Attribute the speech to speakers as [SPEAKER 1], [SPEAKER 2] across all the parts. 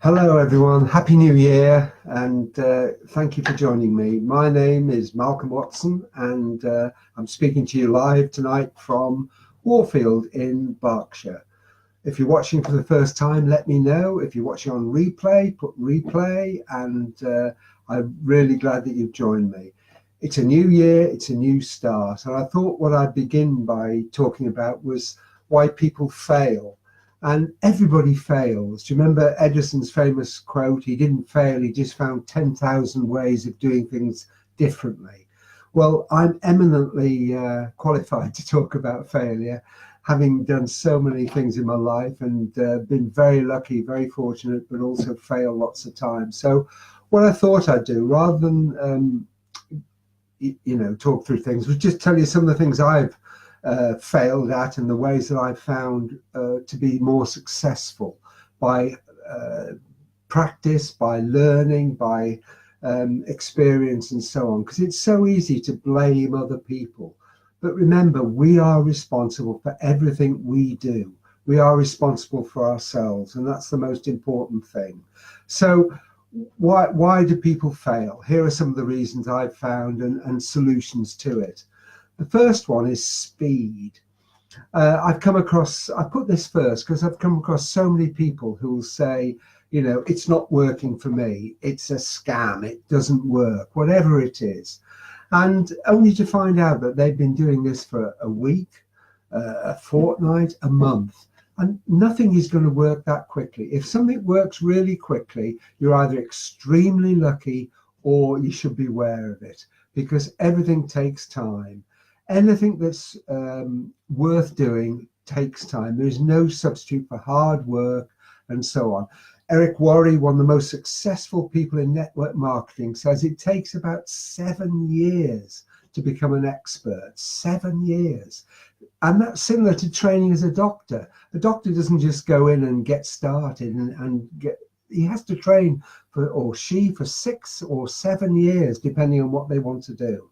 [SPEAKER 1] Hello everyone, Happy New Year, and thank you for joining me. My name is Malcolm Watson, and I'm speaking to you live tonight from Warfield in Berkshire. If you're watching for the first time, let me know. If you're watching on replay, put replay, and I'm really glad that you've joined me. It's a new year, it's a new start, and I thought what I'd begin by talking about was why people fail. And everybody fails. Do you remember Edison's famous quote? He didn't fail, he just found 10,000 ways of doing things differently. Well, I'm eminently qualified to talk about failure, having done so many things in my life and been very lucky, very fortunate, but also failed lots of times. So what I thought I'd do, rather than talk through things, was just tell you some of the things I've failed at and the ways that I've found to be more successful by practice, by learning, by experience and so on. Because it's so easy to blame other people. But remember, we are responsible for everything we do. We are responsible for ourselves, and that's the most important thing. So why do people fail? Here are some of the reasons I've found and solutions to it. The first one is speed. I put this first because I've come across so many people who will say, it's not working for me. It's a scam. It doesn't work, whatever it is. And only to find out that they've been doing this for a week, a fortnight, a month. And nothing is going to work that quickly. If something works really quickly, you're either extremely lucky or you should be aware of it, because everything takes time. Anything that's worth doing takes time. There's no substitute for hard work and so on. Eric Worre, one of the most successful people in network marketing, says it takes about 7 years to become an expert. 7 years. And that's similar to training as a doctor. A doctor doesn't just go in and get started he has to train for 6 or 7 years, depending on what they want to do.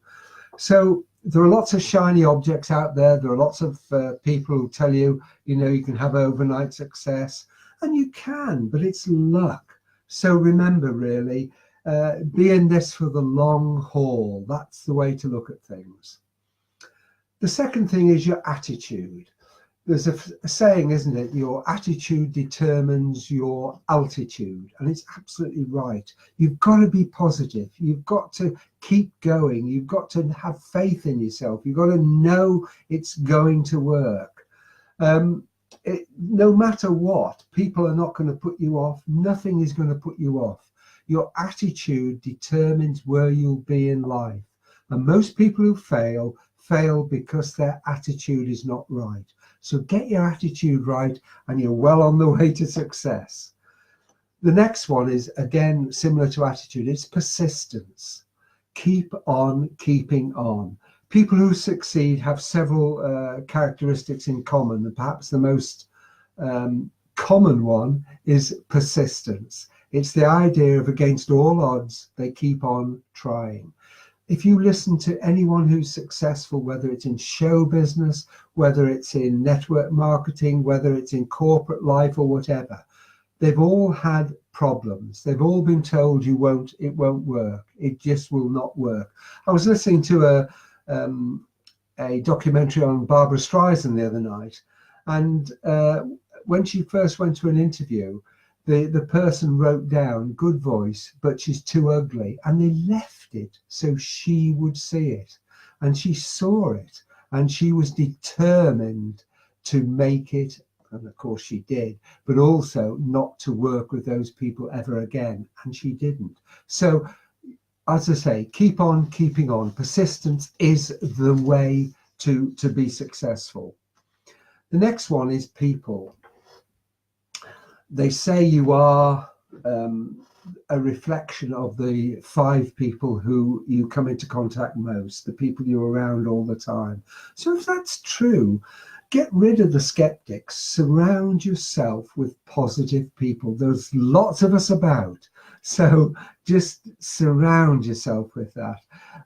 [SPEAKER 1] So there are lots of shiny objects out there. There are lots of people who tell you, you can have overnight success, and you can, but it's luck. So remember, really, be in this for the long haul. That's the way to look at things. The second thing is your attitude. There's a saying, isn't it? Your attitude determines your altitude. And it's absolutely right. You've got to be positive. You've got to keep going. You've got to have faith in yourself. You've got to know it's going to work. No matter what, people are not going to put you off. Nothing is going to put you off. Your attitude determines where you'll be in life. And most people who fail because their attitude is not right. So get your attitude right and you're well on the way to success. The next one is, again, similar to attitude. It's persistence. Keep on keeping on. People who succeed have several characteristics in common, and perhaps the most common one is persistence. It's the idea of against all odds, they keep on trying. If you listen to anyone who's successful, whether it's in show business, whether it's in network marketing, whether it's in corporate life or whatever, they've all had problems. They've all been told it won't work. It just will not work. I was listening to a documentary on Barbara Streisand the other night, and when she first went to an interview, the person wrote down, good voice, but she's too ugly. And they left it so she would see it. And she saw it. And she was determined to make it. And of course she did. But also not to work with those people ever again. And she didn't. So, as I say, keep on keeping on. Persistence is the way to be successful. The next one is people. They say you are a reflection of the 5 people who you come into contact most, the people you're around all the time. So if that's true, get rid of the skeptics. Surround yourself with positive people. There's lots of us about. So just surround yourself with that.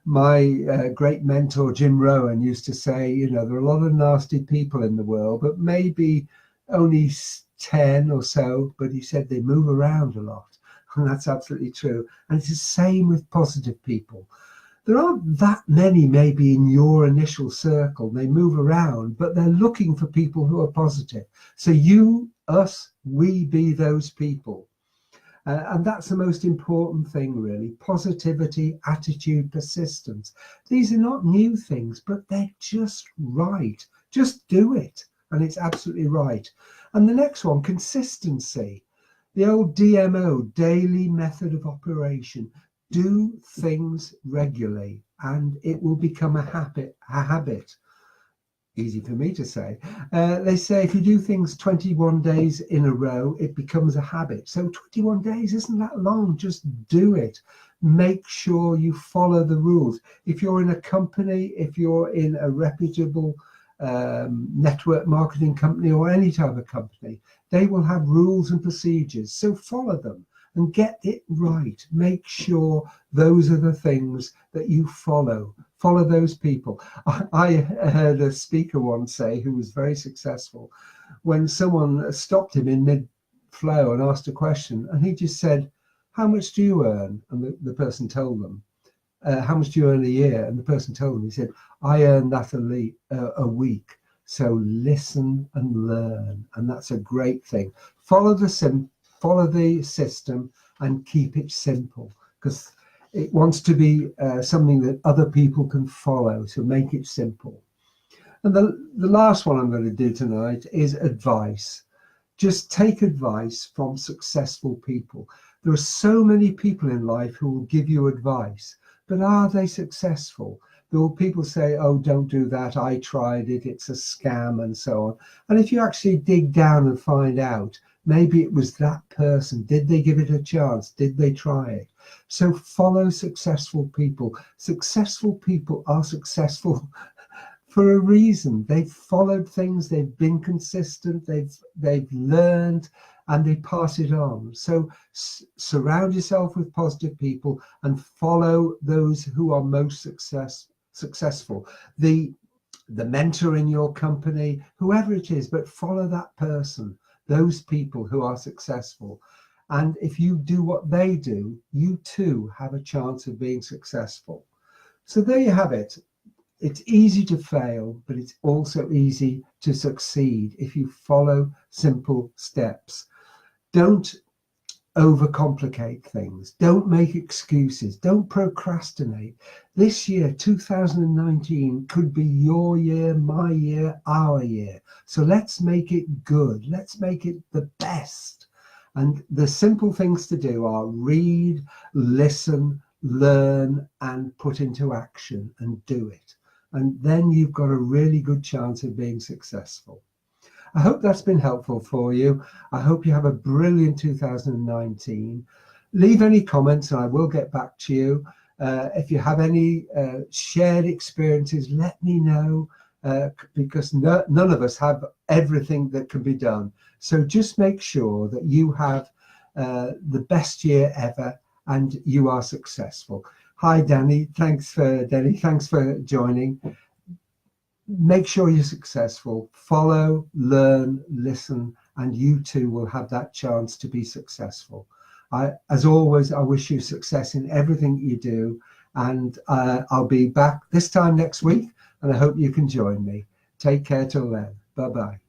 [SPEAKER 1] My great mentor, Jim Rohn, used to say, there are a lot of nasty people in the world, but maybe only 10 or so, but he said they move around a lot. And that's absolutely true. And it's the same with positive people. There aren't that many maybe in your initial circle. They move around, but they're looking for people who are positive. So you, us, we be those people. And that's the most important thing, really. Positivity, attitude, persistence. These are not new things, but they're just right. Just do it. And it's absolutely right. And the next one, consistency. The old DMO, daily method of operation. Do things regularly and it will become a habit. Easy for me to say. They say if you do things 21 days in a row, it becomes a habit. So 21 days isn't that long. Just do it. Make sure you follow the rules. If you're in a company, if you're in a reputable network marketing company or any type of company, they will have rules and procedures. So follow them and get it right. Make sure those are the things that you follow. Follow those people. I heard a speaker once say, who was very successful, when someone stopped him in mid-flow and asked a question, and he just said, how much do you earn? And the person told them. How much do you earn a year? And the person told him, he said, I earn that a week. So listen and learn. And that's a great thing. Follow the system and keep it simple, because it wants to be something that other people can follow. So make it simple. And the last one I'm going to do tonight is advice. Just take advice from successful people. There are so many people in life who will give you advice, but are they successful? There will people say, oh, don't do that. I tried it. It's a scam and so on. And if you actually dig down and find out, maybe it was that person. Did they give it a chance? Did they try it? So follow successful people. Successful people are successful for a reason. They've followed things. They've been consistent. They've learned and they pass it on. So surround yourself with positive people and follow those who are most successful. The mentor in your company, whoever it is, but follow that person. Those people who are successful. And if you do what they do, you too have a chance of being successful. So there you have it. It's easy to fail, but it's also easy to succeed if you follow simple steps. Don't overcomplicate things. Don't make excuses. Don't procrastinate. This year, 2019, could be your year, my year, our year. So let's make it good. Let's make it the best. And the simple things to do are read, listen, learn, and put into action and do it. And then you've got a really good chance of being successful. I hope that's been helpful for you. I hope you have a brilliant 2019. Leave any comments and I will get back to you. If you have any shared experiences, let me know, because none of us have everything that can be done. So just make sure that you have the best year ever and you are successful. Hi, Danny. Thanks for joining. Make sure you're successful. Follow, learn, listen, and you too will have that chance to be successful. As always, I wish you success in everything you do, and I'll be back this time next week, and I hope you can join me. Take care till then. Bye-bye.